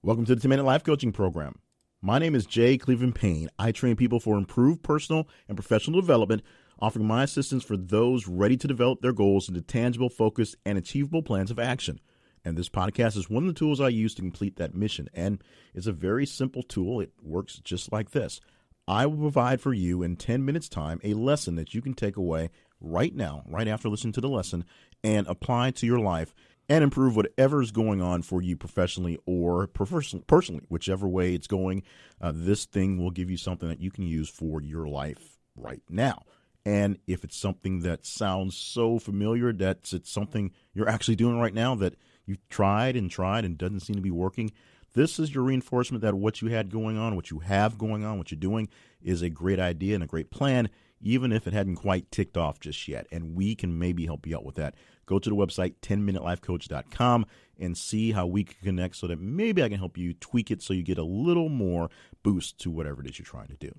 Welcome to the 10-Minute Life Coaching Program. My name is Jay Cleveland Payne. I train people for improved personal and professional development, offering my assistance for those ready to develop their goals into tangible, focused, and achievable plans of action. And this podcast is one of the tools I use to complete that mission. And it's a very simple tool. It works just like this. I will provide for you in 10 minutes time a lesson that you can take away right now, right after listening to the lesson, and apply to your life and improve whatever is going on for you professionally or personally, whichever way it's going. This thing will give you something that you can use for your life right now. And if it's something that sounds so familiar that it's something you're actually doing right now that you've tried and doesn't seem to be working, this is your reinforcement that what you had going on, what you have going on, what you're doing is a great idea and a great plan, even if it hadn't quite ticked off just yet. And we can maybe help you out with that. Go to the website, 10minutelifecoach.com, and see how we can connect so that maybe I can help you tweak it so you get a little more boost to whatever it is you're trying to do.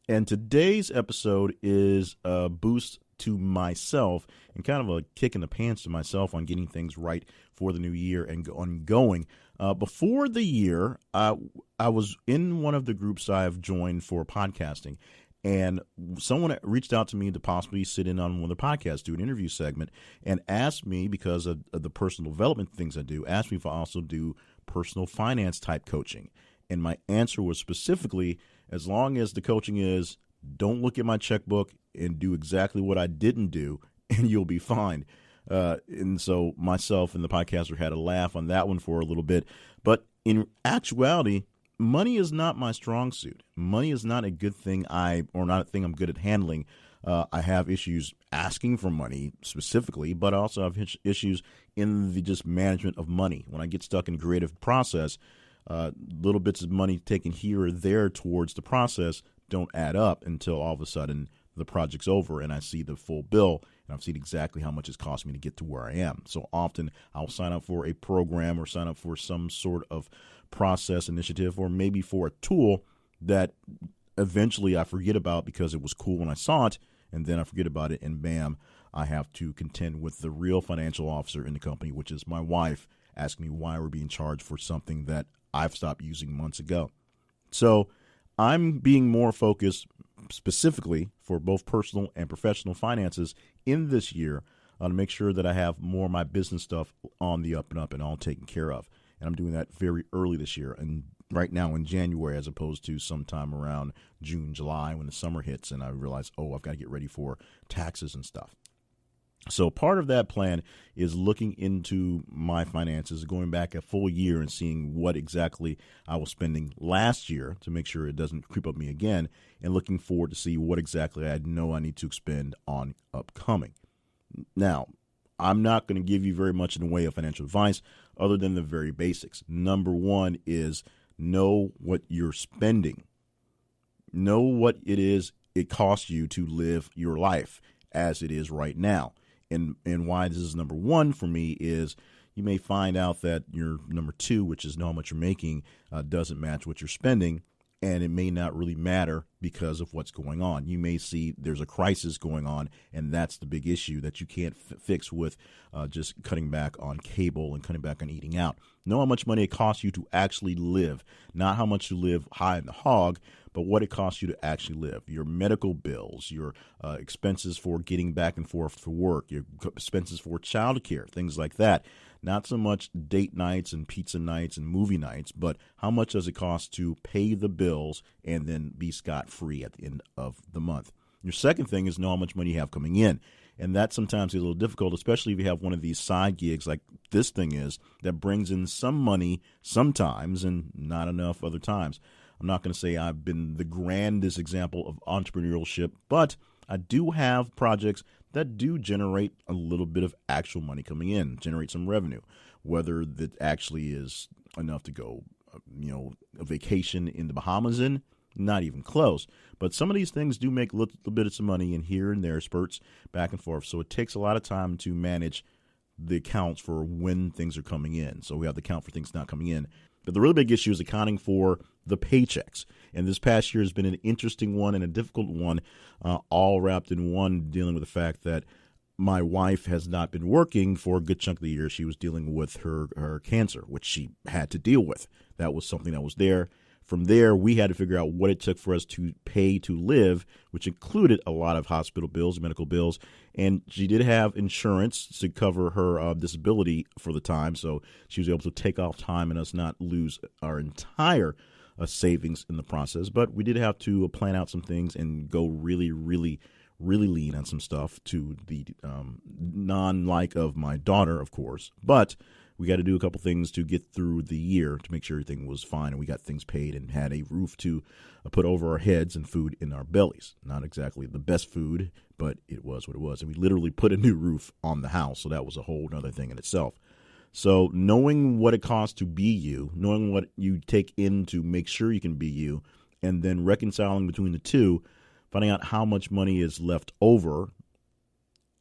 And today's episode is a boost to myself and kind of a kick in the pants to myself on getting things right for the new year and ongoing. Before the year, I was in one of the groups I've joined for podcasting, and someone reached out to me to possibly sit in on one of the podcasts, do an interview segment, and asked me, because of the personal development things I do, asked me if I also do personal finance type coaching. And my answer was specifically, as long as the coaching is, don't look at my checkbook and do exactly what I didn't do, and you'll be fine. And so myself and the podcaster had a laugh on that one for a little bit. But in actuality, money is not my strong suit. Money is not a good thing not a thing I'm good at handling. I have issues asking for money specifically, but I also have issues in the just management of money. When I get stuck in creative process, little bits of money taken here or there towards the process don't add up until all of a sudden the project's over and I see the full bill and I've seen exactly how much it's cost me to get to where I am. So often I'll sign up for a program or sign up for some sort of process initiative or maybe for a tool that eventually I forget about because it was cool when I saw it, and then I forget about it, and bam, I have to contend with the real financial officer in the company, which is my wife, asking me why we're being charged for something that I've stopped using months ago. So I'm being more focused specifically for both personal and professional finances in this year to make sure that I have more of my business stuff on the up and up and all taken care of. And I'm doing that very early this year, and right now in January, as opposed to sometime around June, July when the summer hits and I realize, I've got to get ready for taxes and stuff. So part of that plan is looking into my finances, going back a full year and seeing what exactly I was spending last year to make sure it doesn't creep up me again, and looking forward to see what exactly I know I need to expend on upcoming. Now, I'm not going to give you very much in the way of financial advice other than the very basics. Number one is know what you're spending. Know what it costs you to live your life as it is right now. And why this is number one for me is you may find out that your number two, which is know how much you're making, doesn't match what you're spending, and it may not really matter because of what's going on. You may see there's a crisis going on, and that's the big issue that you can't fix with just cutting back on cable and cutting back on eating out. Know how much money it costs you to actually live, not how much you live high in the hog, but what it costs you to actually live. Your medical bills, your expenses for getting back and forth for work, your expenses for childcare, things like that. Not so much date nights and pizza nights and movie nights, but how much does it cost to pay the bills and then be scot-free at the end of the month? Your second thing is know how much money you have coming in. And that sometimes is a little difficult, especially if you have one of these side gigs like this thing is that brings in some money sometimes and not enough other times. I'm not going to say I've been the grandest example of entrepreneurship, but I do have projects that do generate a little bit of actual money coming in, generate some revenue, whether that actually is enough to go, a vacation in the Bahamas in, not even close. But some of these things do make a little bit of some money in here and there, spurts back and forth. So it takes a lot of time to manage the accounts for when things are coming in. So we have to account for things not coming in. But the really big issue is accounting for the paychecks. And this past year has been an interesting one and a difficult one, all wrapped in one, dealing with the fact that my wife has not been working for a good chunk of the year. She was dealing with her cancer, which she had to deal with. That was something that was there. From there, we had to figure out what it took for us to pay to live, which included a lot of hospital bills, medical bills. And she did have insurance to cover her disability for the time. So she was able to take off time and us not lose our entire savings in the process. But we did have to plan out some things and go really, really lean on some stuff to the non-like of my daughter, of course. But we got to do a couple things to get through the year to make sure everything was fine, and we got things paid and had a roof to put over our heads and food in our bellies. Not exactly the best food, but it was what it was. And we literally put a new roof on the house, so that was a whole other thing in itself. So knowing what it costs to be you, knowing what you take in to make sure you can be you, and then reconciling between the two, finding out how much money is left over,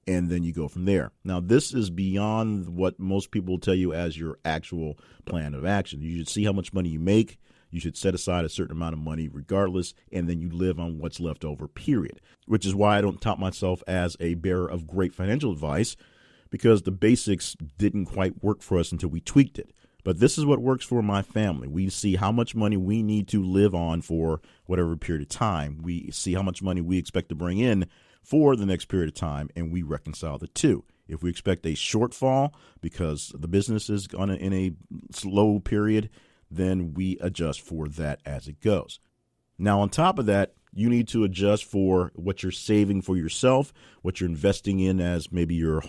and then you go from there. Now, this is beyond what most people will tell you as your actual plan of action. You should see how much money you make. You should set aside a certain amount of money regardless, and then you live on what's left over, period. Which is why I don't tout myself as a bearer of great financial advice, because the basics didn't quite work for us until we tweaked it. But this is what works for my family. We see how much money we need to live on for whatever period of time. We see how much money we expect to bring in for the next period of time, and we reconcile the two. If we expect a shortfall because the business is in a slow period, then we adjust for that as it goes. Now, on top of that, you need to adjust for what you're saving for yourself, what you're investing in as maybe your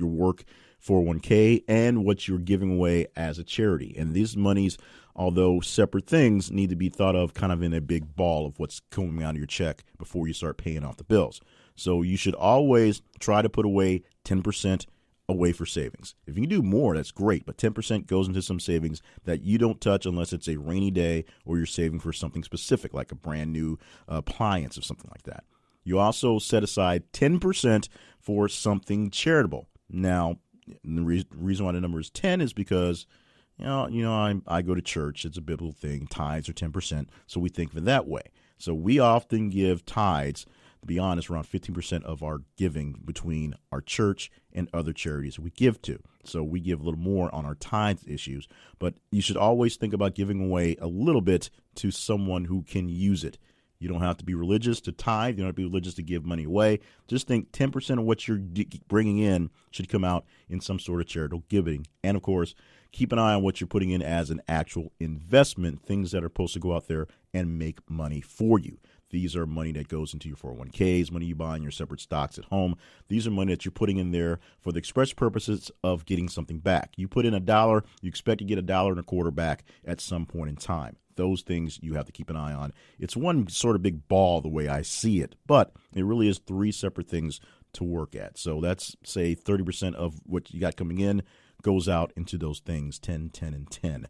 work 401k, and what you're giving away as a charity. And these monies, although separate things, need to be thought of kind of in a big ball of what's coming out of your check before you start paying off the bills. So you should always try to put away 10% away for savings. If you can do more, that's great, but 10% goes into some savings that you don't touch unless it's a rainy day or you're saving for something specific, like a brand new appliance or something like that. You also set aside 10% for something charitable. Now, the reason why the number is 10 is because I go to church. It's a biblical thing. Tithes are 10%, so we think of it that way. So we often give tithes, to be honest, around 15% of our giving between our church and other charities we give to. So we give a little more on our tithes issues, but you should always think about giving away a little bit to someone who can use it. You don't have to be religious to tithe. You don't have to be religious to give money away. Just think 10% of what you're bringing in should come out in some sort of charitable giving. And, of course, keep an eye on what you're putting in as an actual investment, things that are supposed to go out there and make money for you. These are money that goes into your 401ks, money you buy in your separate stocks at home. These are money that you're putting in there for the express purposes of getting something back. You put in $1, you expect to get $1.25 back at some point in time. Those things you have to keep an eye on. It's one sort of big ball the way I see it, but it really is three separate things to work at. So that's, say, 30% of what you got coming in goes out into those things, 10, 10, and 10.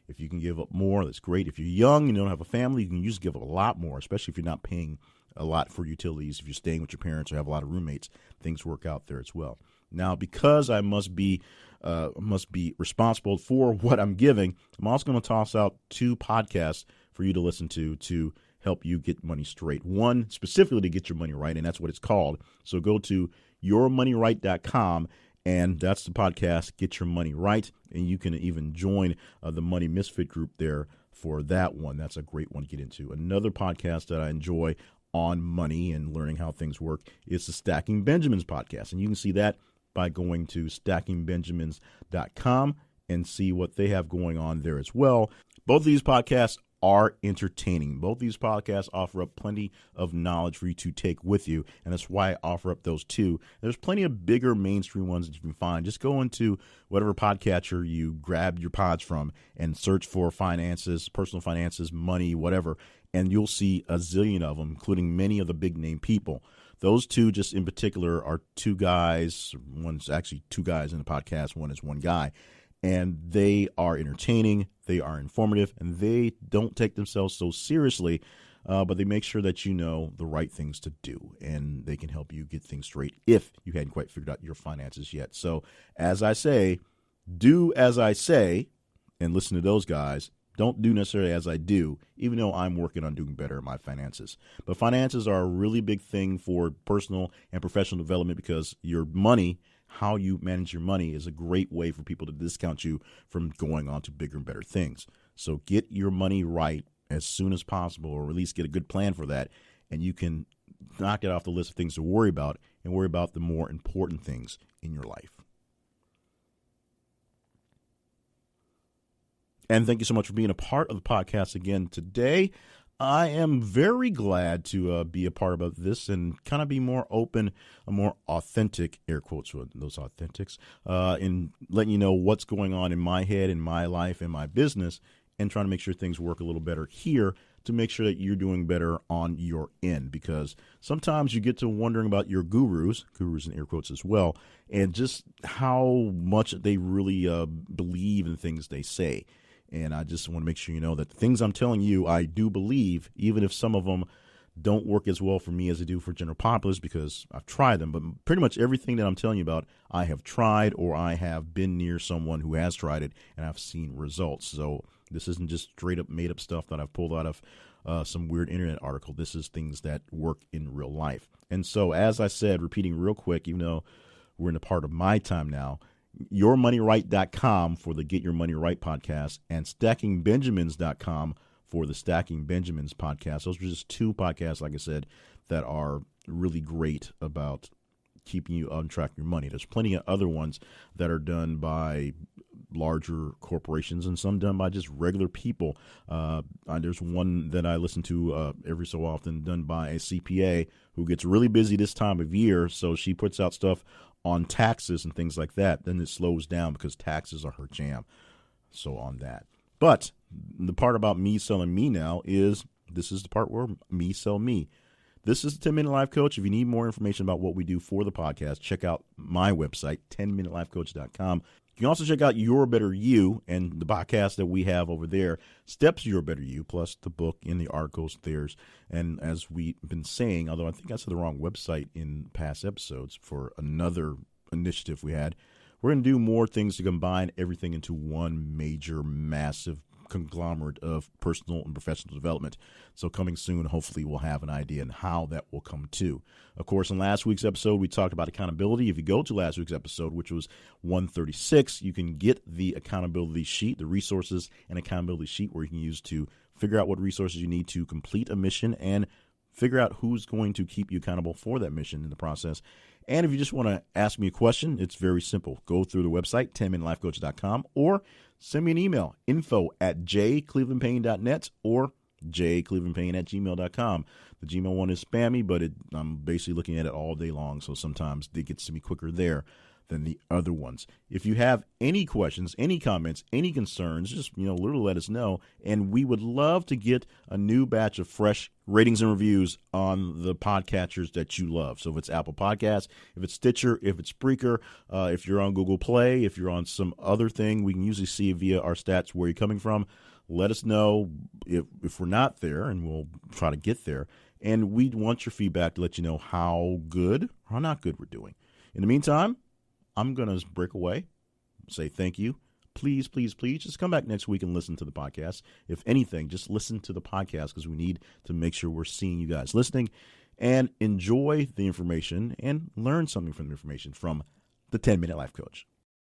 If you can give up more, that's great. If you're young and you don't have a family, you can usually give up a lot more, especially if you're not paying a lot for utilities. If you're staying with your parents or have a lot of roommates, things work out there as well. Now, because I must be responsible for what I'm giving, I'm also going to toss out 2 podcasts for you to listen to help you get money straight. One specifically to get your money right, and that's what it's called. So go to yourmoneyright.com, and that's the podcast, Get Your Money Right. And you can even join the Money Misfit group there for that one. That's a great one to get into. Another podcast that I enjoy on money and learning how things work is the Stacking Benjamins podcast. And you can see that by going to stackingbenjamins.com and see what they have going on there as well. Both of these podcasts are entertaining. Both these podcasts offer up plenty of knowledge for you to take with you, and that's why I offer up those 2. There's plenty of bigger mainstream ones that you can find. Just go into whatever podcatcher you grab your pods from and search for finances, personal finances, money, whatever, and you'll see a zillion of them, including many of the big name people. Those 2 just in particular are 2 guys. One's actually 2 guys in the podcast. One is one guy. And they are entertaining, they are informative, and they don't take themselves so seriously, but they make sure that you know the right things to do, and they can help you get things straight if you hadn't quite figured out your finances yet. So, as I say, do as I say, and listen to those guys. don't do necessarily as I do, even though I'm working on doing better at my finances. But finances are a really big thing for personal and professional development because your money, how you manage your money, is a great way for people to discount you from going on to bigger and better things. So get your money right as soon as possible, or at least get a good plan for that, and you can knock it off the list of things to worry about and worry about the more important things in your life. And thank you so much for being a part of the podcast again today. I am very glad to be a part of this and kind of be more open, a more authentic, air quotes for those authentics, in letting you know what's going on in my head, in my life, in my business, and trying to make sure things work a little better here to make sure that you're doing better on your end. Because sometimes you get to wondering about your gurus in air quotes as well, and just how much they really believe in things they say. And I just want to make sure you know that the things I'm telling you, I do believe, even if some of them don't work as well for me as they do for general populace, because I've tried them. But pretty much everything that I'm telling you about, I have tried, or I have been near someone who has tried it, and I've seen results. So this isn't just straight up made up stuff that I've pulled out of some weird internet article. This is things that work in real life. And so, as I said, repeating real quick, even though we're in a part of my time now, yourmoneyright.com for the Get Your Money Right podcast, and stackingbenjamins.com for the Stacking Benjamins podcast. Those are just two podcasts, like I said, that are really great about keeping you on track with your money. There's plenty of other ones that are done by larger corporations and some done by just regular people. There's one that I listen to every so often done by a CPA who gets really busy this time of year, so she puts out stuff on taxes and things like that. Then it slows down because taxes are her jam. So on that. But the part about me selling me now is this is the part where me sell me. This is the 10-Minute Life Coach. If you need more information about what we do for the podcast, check out my website, 10minutelifecoach.com. You can also check out Your Better You and the podcast that we have over there, Steps to Your Better You, plus the book and the articles theirs. And as we've been saying, although I think I said the wrong website in past episodes for another initiative we had, we're going to do more things to combine everything into one major, massive conglomerate of personal and professional development. So coming soon, hopefully we'll have an idea on how that will come to. Of course, in last week's episode, we talked about accountability. If you go to last week's episode, which was 136, you can get the accountability sheet, the resources and accountability sheet where you can use to figure out what resources you need to complete a mission and figure out who's going to keep you accountable for that mission in the process. And if you just want to ask me a question, it's very simple. Go through the website, 10minutelifecoach.com, or send me an email, info@jclevelandpayne.net or jclevelandpayne@gmail.com. The Gmail one is spammy, but I'm basically looking at it all day long, so sometimes it gets to me quicker there than the other ones. If you have any questions, any comments, any concerns, just literally let us know. And we would love to get a new batch of fresh ratings and reviews on the podcatchers that you love. So if it's Apple Podcasts, if it's Stitcher, if it's Spreaker, if you're on Google Play, if you're on some other thing, we can usually see via our stats where you're coming from. Let us know if we're not there, and we'll try to get there. And we want your feedback to let you know how good or how not good we're doing. In the meantime, I'm going to break away, say thank you. Please, please, please just come back next week and listen to the podcast. If anything, just listen to the podcast because we need to make sure we're seeing you guys listening, and enjoy the information and learn something from the information from the 10-Minute Life Coach.